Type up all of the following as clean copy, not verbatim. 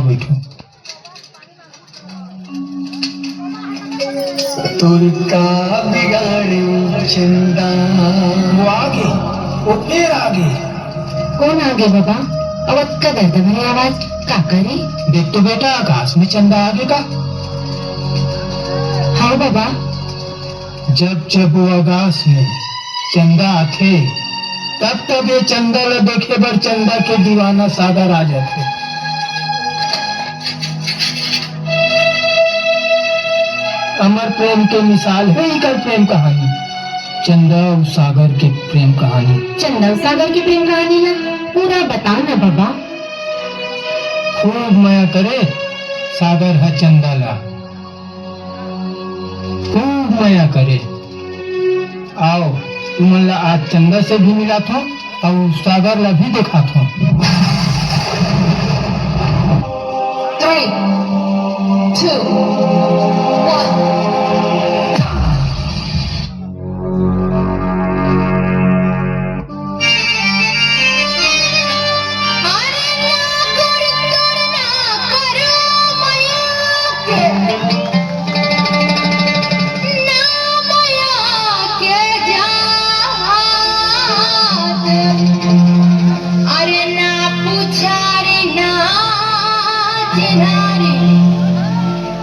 बैठो। तुरका बिगाड़े चंदा, वो आगे, वो फिर आगे। कौन आगे बाबा? अब का दर्द भरी आवाज का करे? देख तो बेटा, आकाश में चंदा आगे का। हाँ बाबा। जब जब वो आकाश में चंदा आथे, तब तब ये चंदा ल देखे बर चंदा के दीवाना सागर आ जाते। अमर प्रेम के मिसाल है ही कल प्रेम कहानी, चंदा और सागर की प्रेम कहानी। चंदा और सागर की प्रेम कहानी ना पूरा बताओ ना बाबा। खूब माया करे सागर है चंदा ला, खूब माया करे। आओ तुमन ला आज चंदा से भी मिला था और सागर ला भी देखा था। 3, 2, 1।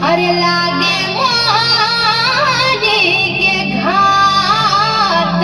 अरे लागे मोहानी के घाट।